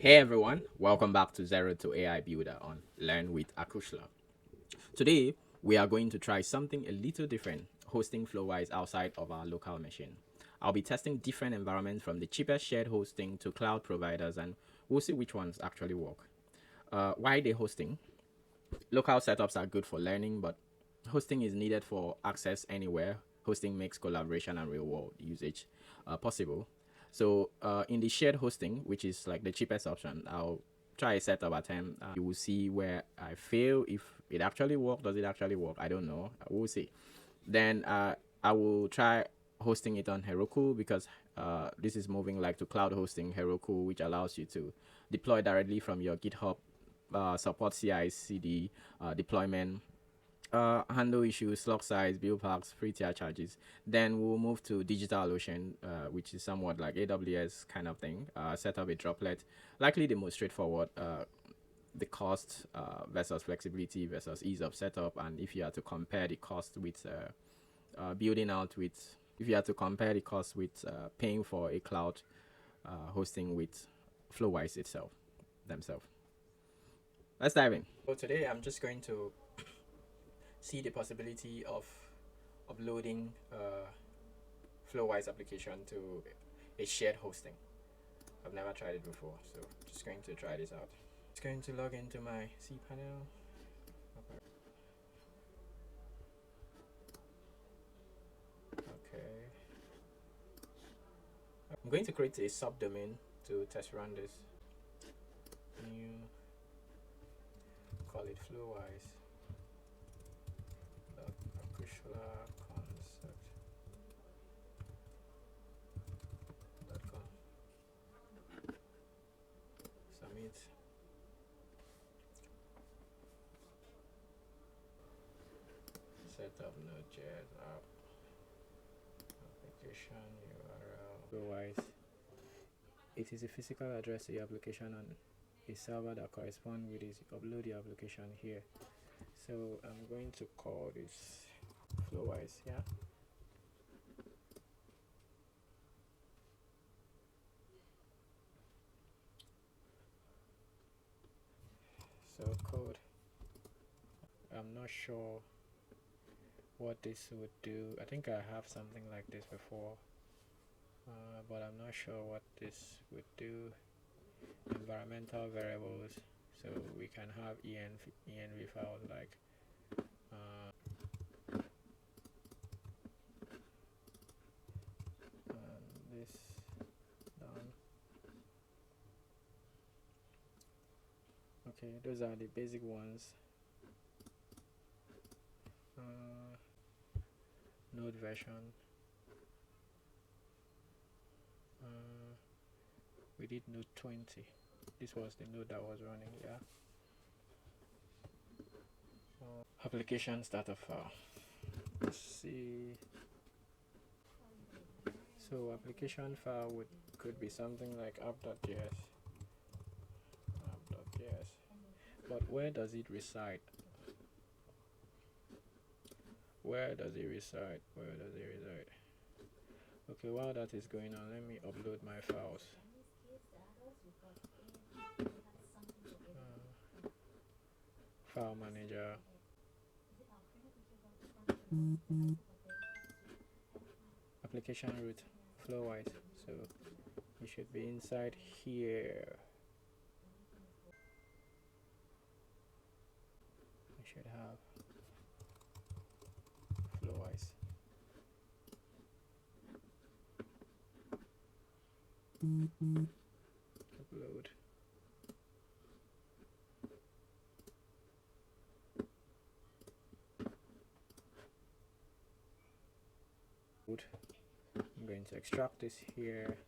Hey everyone, welcome back to Zero to AI Builder on Learn with Acushla. Today, we are going to try something a little different, hosting Flowise outside of our local machine. I'll be testing different environments from the cheapest shared hosting to cloud providers, and we'll see which ones actually work. Why they hosting? Local setups are good for learning, but hosting is needed for access anywhere. Hosting makes collaboration and real world usage possible. So, in the shared hosting, which is like the cheapest option, I'll try a setup attempt. You will see where I fail. If it actually works, does it actually work? I don't know. We'll see. Then I will try hosting it on Heroku because this is moving like to cloud hosting Heroku, which allows you to deploy directly from your GitHub, support CI/CD deployment, handle issues, slot size, build packs, free tier charges. Then we'll move to DigitalOcean, which is somewhat like AWS kind of thing. Set up a droplet, likely the most straightforward. The cost versus flexibility versus ease of setup, and if you are to compare the cost with building out with, if you are to compare the cost with paying for a cloud hosting with Flowise itself themselves. Let's dive in. So today I'm just going to see the possibility of uploading Flowise application to a shared hosting. I've never tried it before, so just going to try this out. Just going to log into my cPanel. Okay. I'm going to create a subdomain to test run this. New, call it Flowise. Acushla concept.com. Submit. Set up Node.js app. Application URL. Flowise. It is a physical address to your application on a server that corresponds with it. Upload the application here. So I'm going to call this Flowise, yeah. So code. I'm not sure what this would do. I think I have something like this before, but I'm not sure what this would do. Environmental variables. So we can have env files like this done. Okay, those are the basic ones. Node version. We did node 20. This was the node that was running, yeah. Application starter file. Let's see. So application file could be something like app.js. But where does it reside? Where does it reside? Okay, while that is going on, let me upload my files. File manager. Application root, Flowise. So it should be inside here. I should have Flowise. Upload. I'm going to extract this here.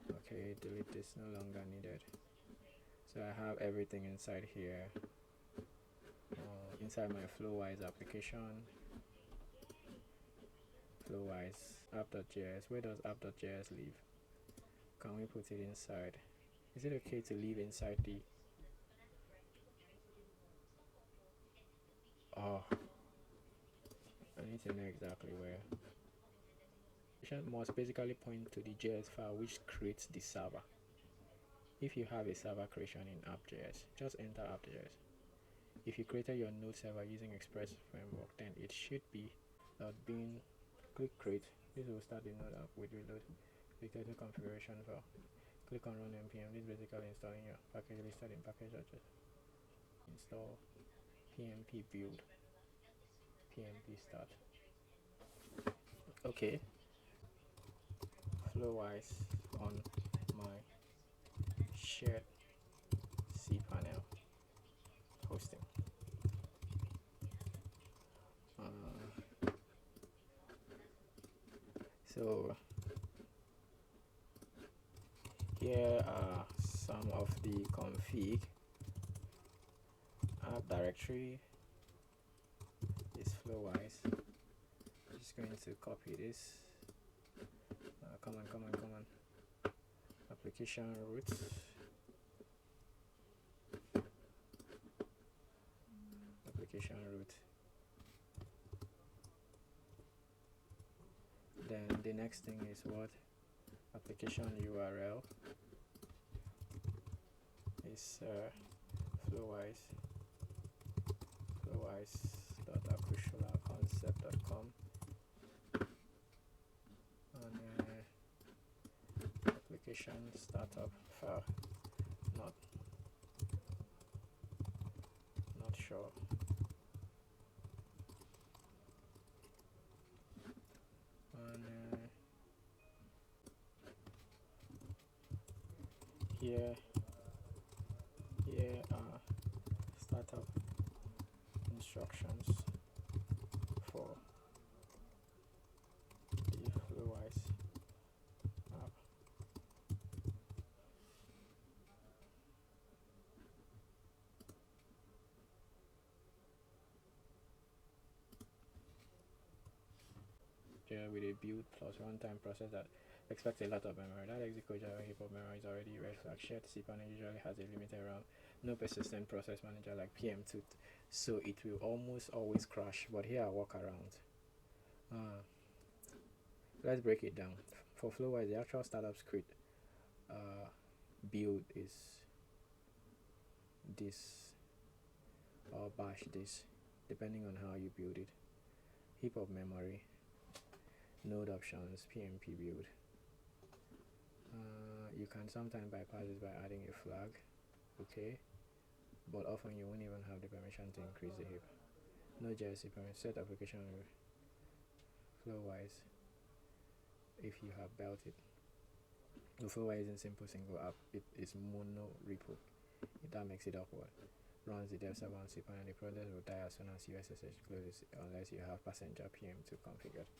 Okay, delete this, no longer needed. So I have everything inside here. Inside my Flowise application. Flowise app.js. Where does app.js live? Can we put it inside? Is it okay to leave inside the... Oh, I need to know exactly where. Must basically point to the JS file which creates the server. If you have a server creation in app.js, just enter app.js. If you created your node server using Express framework, then it should be being click create. This will start the node app with reload. Click the configuration file. Click on run npm. This is basically installing your package listed in package.js. Install pmp build, pmp start. Okay, Flowise on my shared cPanel hosting. So here are some of the config. App directory is Flowise. I'm just going to copy this. Come on. Application root. Application root. Then the next thing is what? Application URL is flowise.acushla.concept.com, and application startup file, not sure. And here are startup instructions for the Flowise app. Here with a build plus runtime process that expects a lot of memory. That execute Java heap of memory is already red flag. Shared cPanel usually has a limited RAM, no persistent process manager like PM2, so it will almost always crash. But here are workarounds. Let's break it down. For Flowise, the actual startup script build is this or bash this, depending on how you build it. Heap of memory, node options, PMP build. You can sometimes bypass this by adding a flag, okay, but often you won't even have the permission to increase the heap. Node.js permit set application Flowise if you have built it. The Flowise isn't simple single app, it is mono repo. That makes it awkward. Runs the dev server on cPanel, and the project will die as soon as USSH closes unless you have passenger PM2 configured.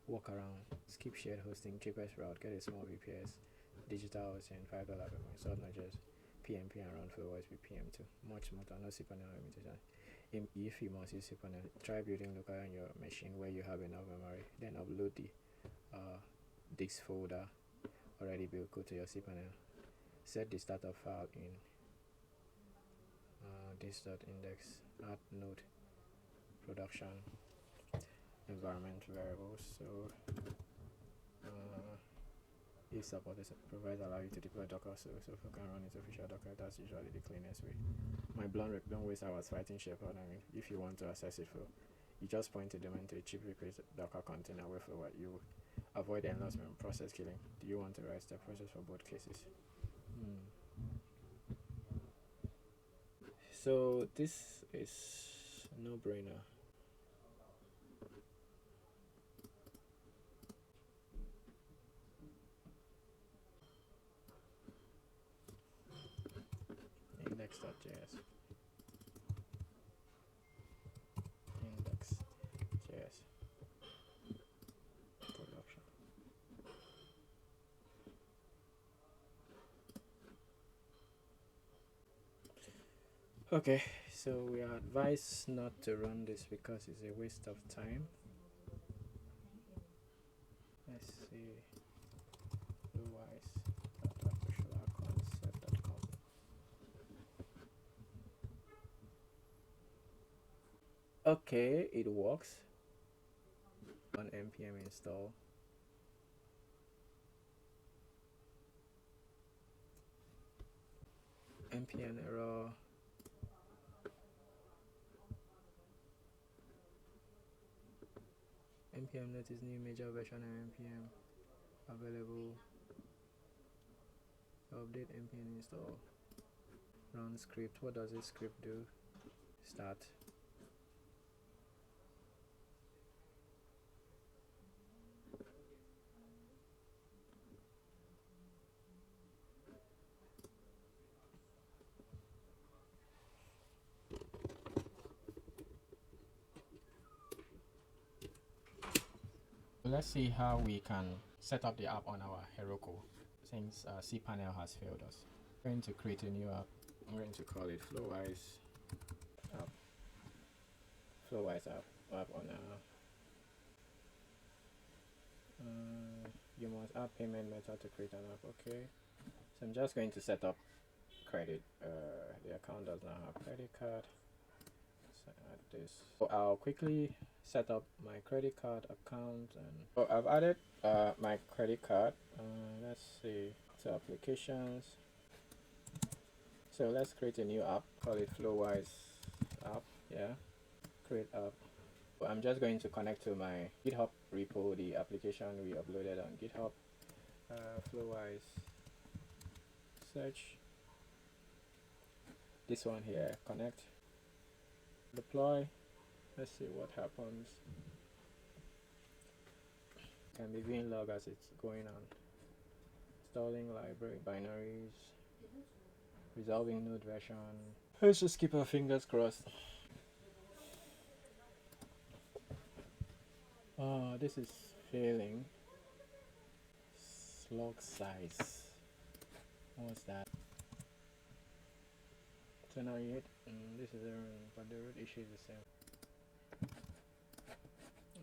Workaround: skip shared hosting, cheapest route, get a small VPS, DigitalOcean, $5 per month, sort Node.js, PMP and run Flowise with PM2. Much smoother, no cPanel limitation. If you must use cPanel, try building local on your machine where you have enough memory, then upload the disk folder already built, go to your cPanel, set the startup file in this.index, add node production environment variables. So if supported, provide allow you to deploy Docker, so you can run its official Docker. That's usually the cleanest way. My blunt rep, don't waste hours fighting Shepherd. If you want to access it, you just point to them into a cheap replace Docker container where for what you avoid endless process killing. Do you want to write step process for both cases? So this is no brainer. Index.js. Index.js. Production. Okay, so we are advised not to run this because it's a waste of time. Let's see. Flowise.acushla.concept.com. Okay, it works. on npm install. npm error. npm notice new major version of npm available. Update npm install. Run script. What does this script do? Start. Let's see how we can set up the app on our Heroku since cPanel has failed us. I'm going to create a new app. I'm going to call it Flowise app. Flowise app on you must add payment method to create an app. Okay, so I'm just going to set up credit. The account does not have credit card. So add this. So I'll quickly set up my credit card account, and so I've added my credit card. Let's see, so applications. So let's create a new app, call it Flowise app. Yeah, create app. So I'm just going to connect to my GitHub repo, the application we uploaded on GitHub. Flowise, search this one here, connect, deploy. Let's see what happens. Can be viewing log as it's going on. Installing library binaries, resolving node version. Let's just keep our fingers crossed. Oh, this is failing. Slug size. What's that? So now you hit, this is error, but the root issue is the same.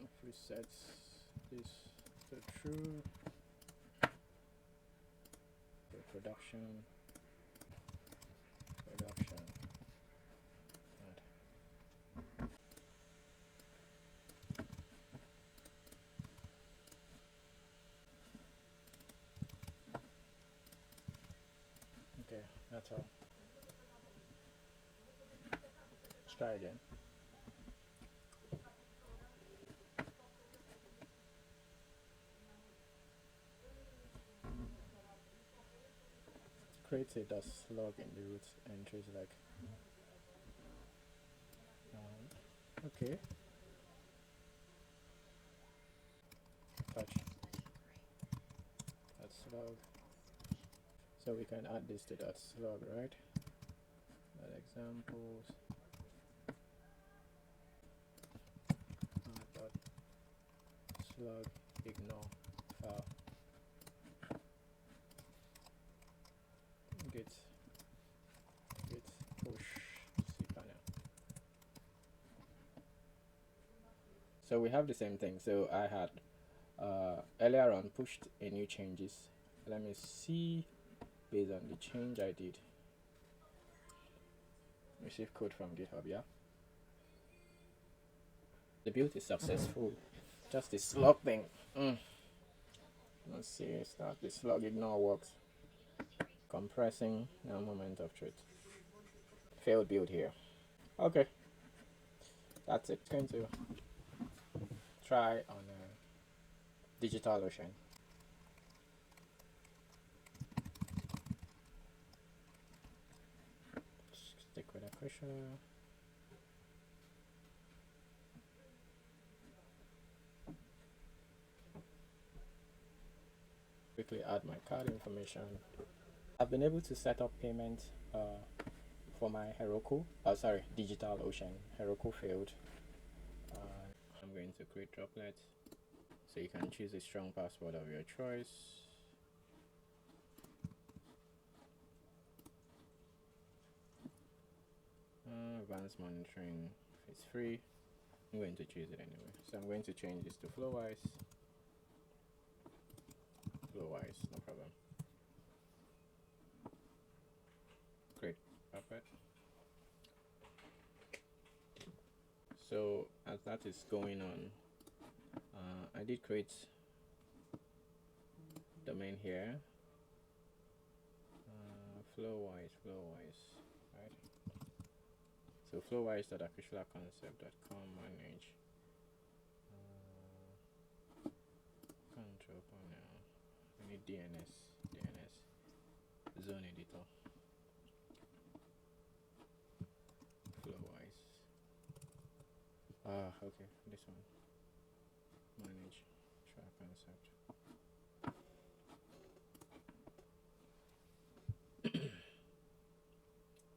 If we set this to true, the production. Okay, that's all. Let's try again. Creates a .slug in the root entries like okay. Touch .slug. So we can add this to .slug, right? Add examples. .slug ignore file. Git push cPanel. So we have the same thing. So I had earlier on pushed a new changes. Let me see based on the change I did. Receive code from GitHub, yeah. The build is successful. Just the slug thing. Let's see, start the slug ignore works. Compressing, now moment of truth. Failed build here. Okay, that's it. Going to try on DigitalOcean. Stick with Acushla. Quickly add my card information. I've been able to set up payment for my Heroku. Sorry, DigitalOcean. Heroku failed. I'm going to create droplets. So you can choose a strong password of your choice. Advanced monitoring, if it's free, I'm going to choose it anyway. So I'm going to change this to Flowise. Flowise, no problem. Great, perfect. So as that is going on, I did create domain here. Flowise, right? So flowise.acushla.concept.com manage. Control panel. I need DNS zone editor. Flowise. Okay, this one. Manage track concept.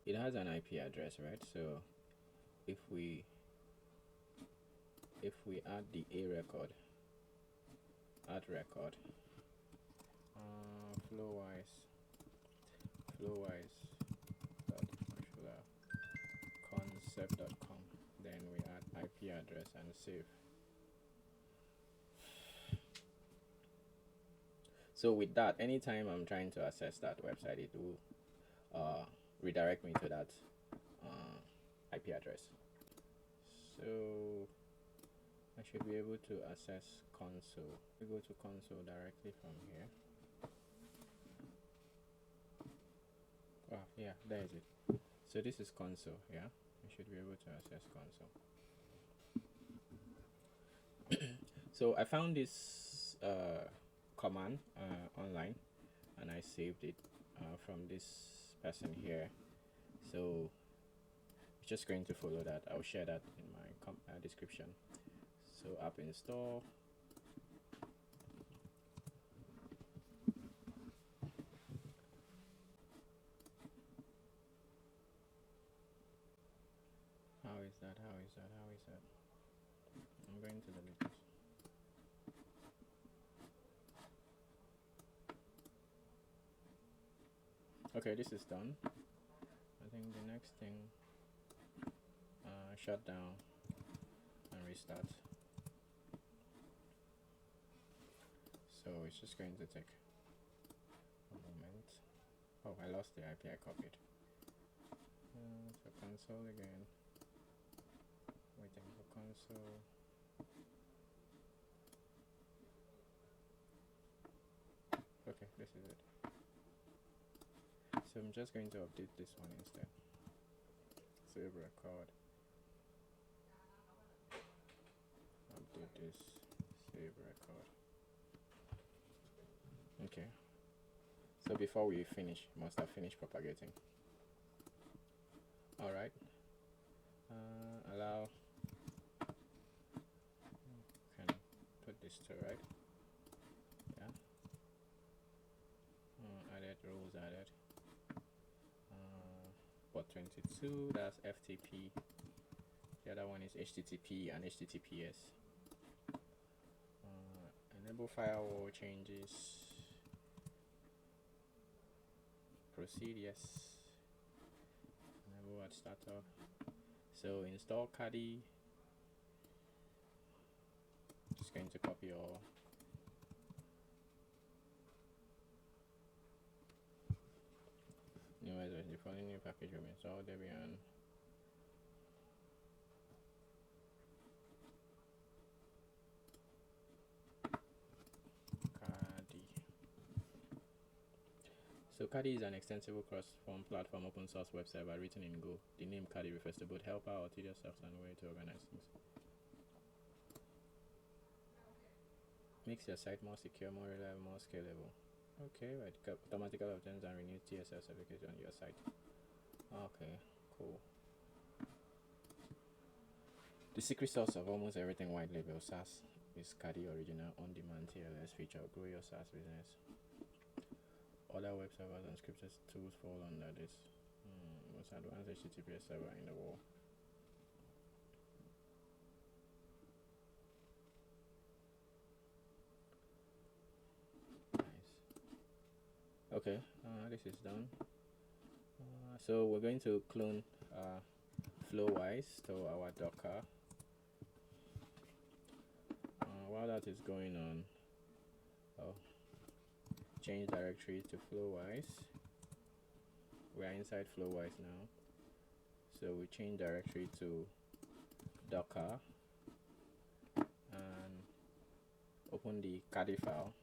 It has an IP address, right? So if we add the A record, add record, flowise.concept.com, then we add IP address and save. So with that, anytime I'm trying to access that website, it will redirect me to that IP address. So I should be able to access console. We go to console directly from here. Yeah, there is it. So this is console, yeah. I should be able to access console. So I found this command online, and I saved it from this person here. So just going to follow that. I'll share that in my description. So app install. How is that? I'm going to delete this. Okay, this is done. I think the next thing, shut down and restart. So it's just going to take a moment. Oh, I lost the IP I copied. So console again. Waiting for console. Okay, this is it. So I'm just going to update this one instead. Save record. Update this. Save record. Okay. So before we finish, must have finished propagating. Alright. Allow. Can put this to right. Yeah. Added rules added. Port 22, that's FTP. The other one is HTTP and HTTPS. Enable firewall changes. Proceed, yes. Enable at startup. So install Caddy. Just going to copy all. New address, the following new package will be installed. Debian. So Caddy is an extensible cross-platform open source website written in Go. The name Caddy refers to both helper or tedious tasks and way to organize things. Makes your site more secure, more reliable, more scalable. Okay, right. Automatically obtains and renews TSL certificates on your site. Okay, cool. The secret sauce of almost everything white label SaaS is Caddy original on-demand TLS feature. Grow your SaaS business. Other web servers and scripted tools fall under this. Most advanced HTTPS server in the world. Nice. Okay, this is done. So we're going to clone Flowise to our Docker. While that is going on, change directory to Flowise. We are inside Flowise now, so we change directory to Docker, and open the CADI file,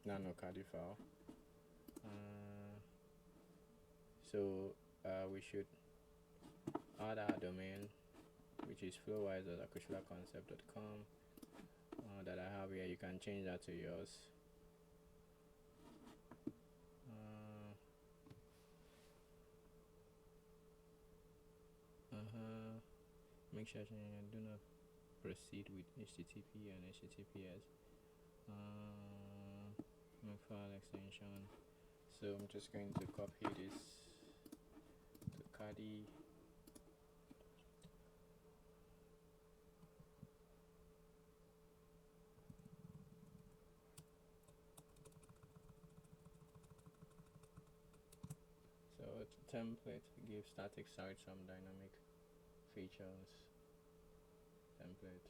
nano CADI file. We should add our domain, which is flowise.akushlaconcept.com, that I have here. You can change that to yours. Make sure you do not proceed with HTTP and HTTPS. Make file extension. So I'm just going to copy this to CADI. So template gives static site some dynamic features. Template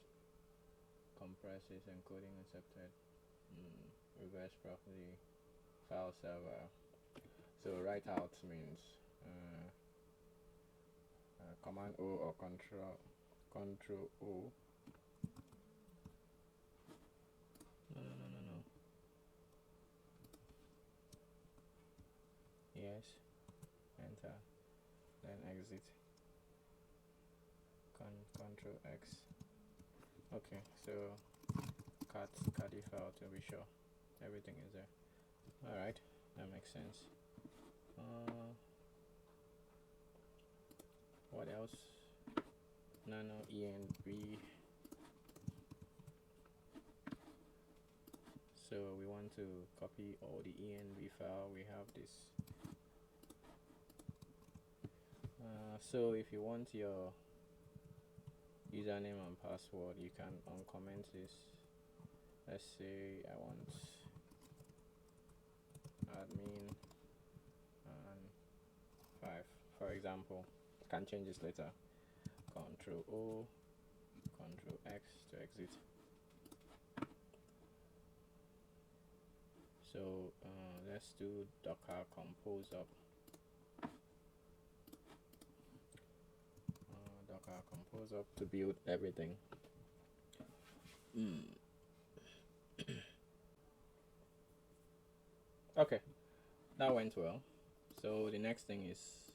compresses encoding accepted. Reverse property, file server. So write out means command O or control O. No. Yes. Enter. Then exit. Control X. Okay, so cut CADI file to be sure everything is there. Alright, that makes sense. What else? Nano env. So we want to copy all the env file. We have this. So if you want your username and password, you can uncomment this. Let's say I want admin and 5, for example. Can change this later. Control O, Control X to exit. So let's do Docker compose up. Docker compose up to build everything. Okay, that went well. So the next thing is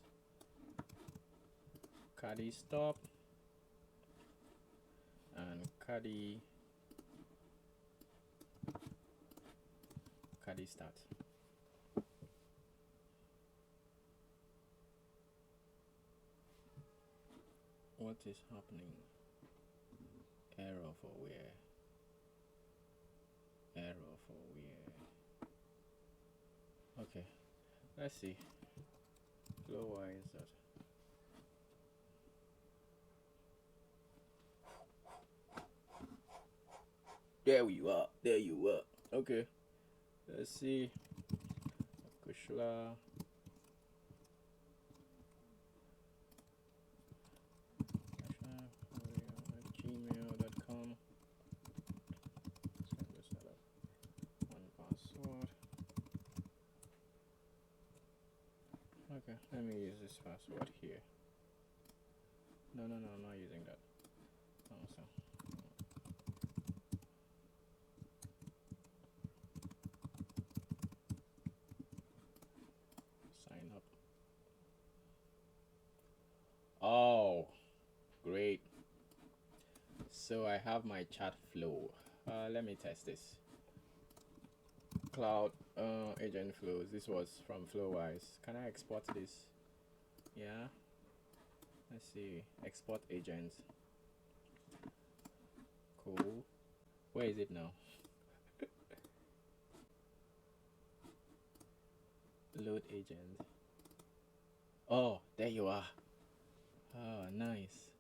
CADI stop and CADI start. What is happening? Error for where? Error for where? Okay, let's see. Flowise that. There you are. There you are. Okay, let's see. Acushla. gmail.com. Send this out of one password. Okay, let me use this password here. No, I'm not using that. Also, sign up. Oh, great. So I have my chat flow. Let me test this. Cloud agent flows. This was from Flowise. Can I export this? Yeah. Let's see. Export agent. Cool. Where is it now? Load agent. Oh, there you are. Oh, nice.